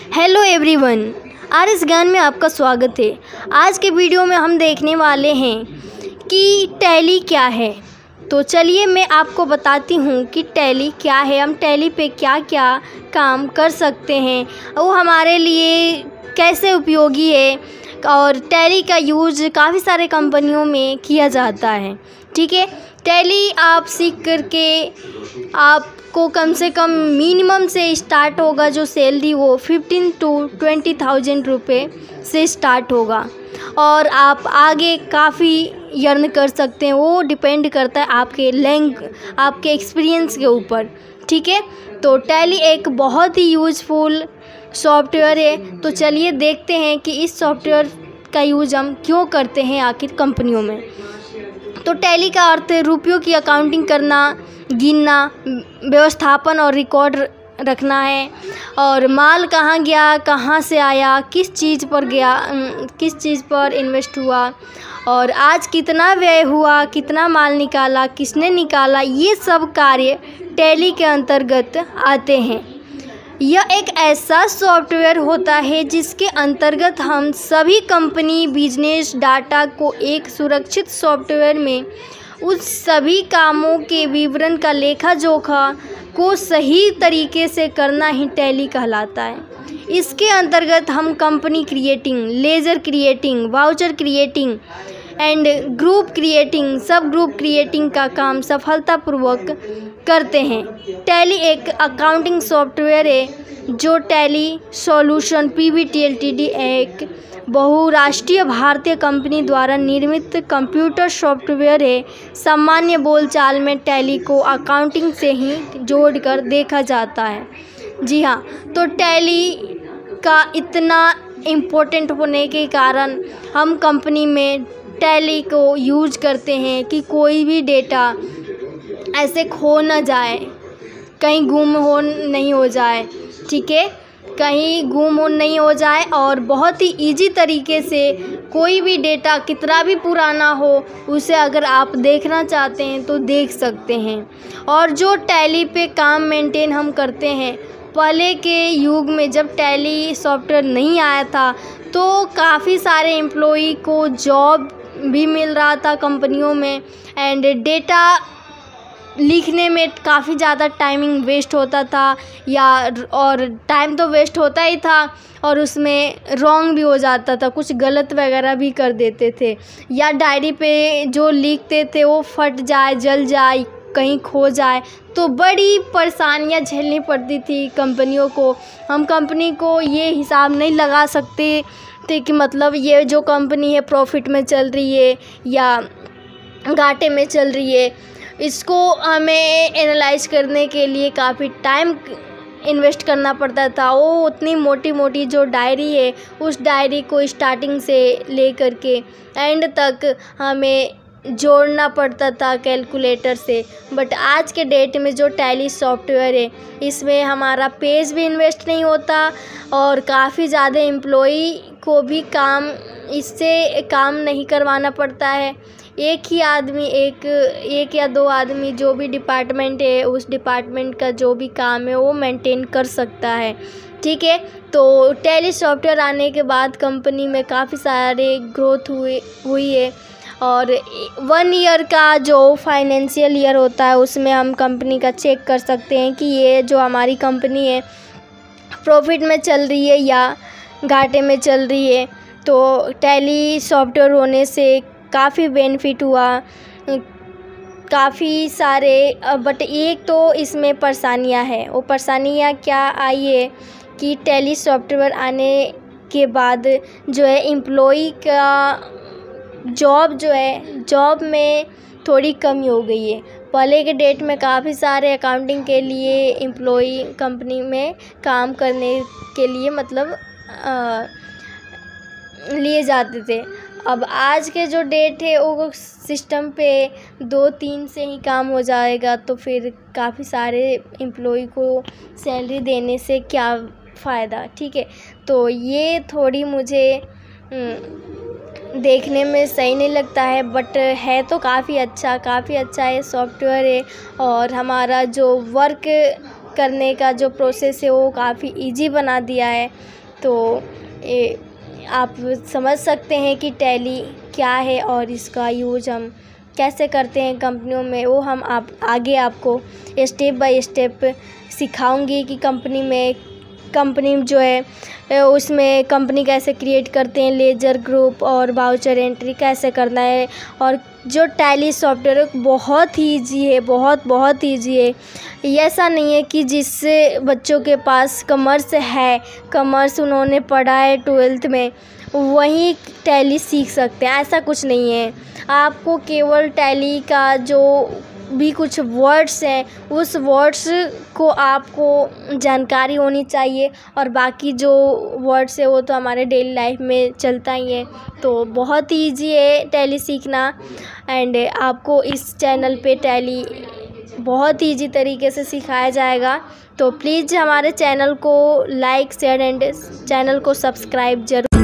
Hello everyone, R S ज्ञान में आपका स्वागत है। आज के वीडियो में हम देखने वाले हैं कि टैली क्या है। तो चलिए मैं आपको बताती हूँ कि टैली क्या है, हम टैली पे क्या क्या काम कर सकते हैं, वो हमारे लिए कैसे उपयोगी है और टैली का यूज़ काफ़ी सारे कंपनियों में किया जाता है। ठीक है, टैली आप सीख करके आपको कम से कम मिनिमम से स्टार्ट होगा जो सैलरी वो 15 to 20,000 रुपये से स्टार्ट होगा और आप आगे काफ़ी अर्न कर सकते हैं। वो डिपेंड करता है आपके एक्सपीरियंस के ऊपर। ठीक है, तो टैली एक बहुत ही यूज़फुल सॉफ्टवेयर है। तो चलिए देखते हैं कि इस सॉफ्टवेयर का यूज़ हम क्यों करते हैं आखिर कंपनियों में। तो टैली का अर्थ है रुपयों की अकाउंटिंग करना, गिनना, व्यवस्थापन और रिकॉर्ड रखना है, और माल कहाँ गया, कहाँ से आया, किस चीज़ पर गया, किस चीज़ पर इन्वेस्ट हुआ, और आज कितना व्यय हुआ, कितना माल निकाला, किसने निकाला, ये सब कार्य टैली के अंतर्गत आते हैं। यह एक ऐसा सॉफ्टवेयर होता है जिसके अंतर्गत हम सभी कंपनी बिजनेस डाटा को एक सुरक्षित सॉफ्टवेयर में उस सभी कामों के विवरण का लेखा जोखा को सही तरीके से करना ही टैली कहलाता है। इसके अंतर्गत हम company creating, ledger creating, voucher creating and group creating, सब ग्रुप क्रिएटिंग का काम सफलतापूर्वक करते हैं। टैली एक अकाउंटिंग सॉफ्टवेयर है जो टैली सॉल्यूशन पीवीटी एलटीडी एक बहुराष्ट्रीय भारतीय कंपनी द्वारा निर्मित कंप्यूटर सॉफ्टवेयर है। सामान्य बोलचाल में टैली को अकाउंटिंग से ही जोड़कर देखा जाता है। जी हाँ, तो टैली का इतना इम्पोर्टेंट होने के कारण हम कंपनी में टैली को यूज करते हैं कि कोई भी डेटा ऐसे खो ना जाए, कहीं गुम हो नहीं हो जाए। ठीक है, कहीं गुम हो नहीं हो जाए, और बहुत ही इजी तरीके से कोई भी डेटा कितना भी पुराना हो उसे अगर आप देखना चाहते हैं तो देख सकते हैं। और जो टैली पे काम मेंटेन हम करते हैं, पहले के युग में जब टैली सॉफ्टवेयर नहीं आया था तो काफ़ी सारे एम्प्लॉई को जॉब भी मिल रहा था कंपनियों में, एंड डेटा लिखने में काफ़ी ज़्यादा टाइमिंग वेस्ट होता था, और टाइम तो वेस्ट होता ही था और उसमें रॉन्ग भी हो जाता था, कुछ गलत वगैरह भी कर देते थे, या डायरी पे जो लिखते थे वो फट जाए, जल जाए, कहीं खो जाए, तो बड़ी परेशानियां झेलनी पड़ती थी कंपनियों को। हम कंपनी को ये हिसाब नहीं लगा सकते थे कि मतलब ये जो कंपनी है प्रॉफिट में चल रही है या घाटे में चल रही है। इसको हमें एनालाइज करने के लिए काफ़ी टाइम इन्वेस्ट करना पड़ता था। वो उतनी मोटी मोटी जो डायरी है, उस डायरी को स्टार्टिंग से लेकर के एंड तक हमें जोड़ना पड़ता था कैलकुलेटर से। बट आज के डेट में जो टैली सॉफ्टवेयर है, इसमें हमारा पेज भी इन्वेस्ट नहीं होता और काफ़ी ज़्यादा एम्प्लॉई को भी इससे काम नहीं करवाना पड़ता है। एक ही आदमी, एक या दो आदमी जो भी डिपार्टमेंट है, उस डिपार्टमेंट का जो भी काम है वो मेंटेन कर सकता है। ठीक है, तो टैली सॉफ्टवेयर आने के बाद कंपनी में काफ़ी सारे ग्रोथ हुई है, और 1 ईयर का जो फाइनेंशियल ईयर होता है उसमें हम कंपनी का चेक कर सकते हैं कि ये जो हमारी कंपनी है प्रॉफिट में चल रही है या घाटे में चल रही है। तो टैली सॉफ्टवेयर होने से काफ़ी बेनिफिट हुआ, काफ़ी सारे, बट एक तो इसमें परेशानियां हैं। वो परेशानियां क्या आई है कि टैली सॉफ्टवेयर आने के बाद जो है एम्प्लॉई का जॉब में थोड़ी कमी हो गई है। पहले के डेट में काफ़ी सारे अकाउंटिंग के लिए एम्प्लॉई कंपनी में काम करने के लिए मतलब लिए जाते थे। अब आज के जो डेट है वो सिस्टम पे 2-3 से ही काम हो जाएगा, तो फिर काफ़ी सारे एम्प्लॉई को सैलरी देने से क्या फ़ायदा। ठीक है, तो ये थोड़ी मुझे देखने में सही नहीं लगता है, बट है तो काफ़ी अच्छा ये सॉफ्टवेयर है। और हमारा जो वर्क करने का जो प्रोसेस है वो काफ़ी इजी बना दिया है। तो आप समझ सकते हैं कि टैली क्या है और इसका यूज हम कैसे करते हैं कंपनियों में, वो हम आगे आपको स्टेप बाय स्टेप सिखाऊंगी कि कंपनी जो है उसमें कंपनी कैसे क्रिएट करते हैं, लेजर ग्रुप और वाउचर एंट्री कैसे करना है। और जो टैली सॉफ्टवेयर है बहुत ही ईजी है, बहुत ईजी है। ऐसा नहीं है कि जिससे बच्चों के पास कॉमर्स उन्होंने पढ़ा है 12th में वही टैली सीख सकते हैं, ऐसा कुछ नहीं है। आपको केवल टैली का जो भी कुछ वर्ड्स हैं उस वर्ड्स को आपको जानकारी होनी चाहिए, और बाकी जो वर्ड्स है वो तो हमारे डेली लाइफ में चलता ही है। तो बहुत ही ईजी है टैली सीखना, एंड आपको इस चैनल पे टैली बहुत ईजी तरीके से सिखाया जाएगा। तो प्लीज़ हमारे चैनल को लाइक शेयर एंड चैनल को सब्सक्राइब जरूर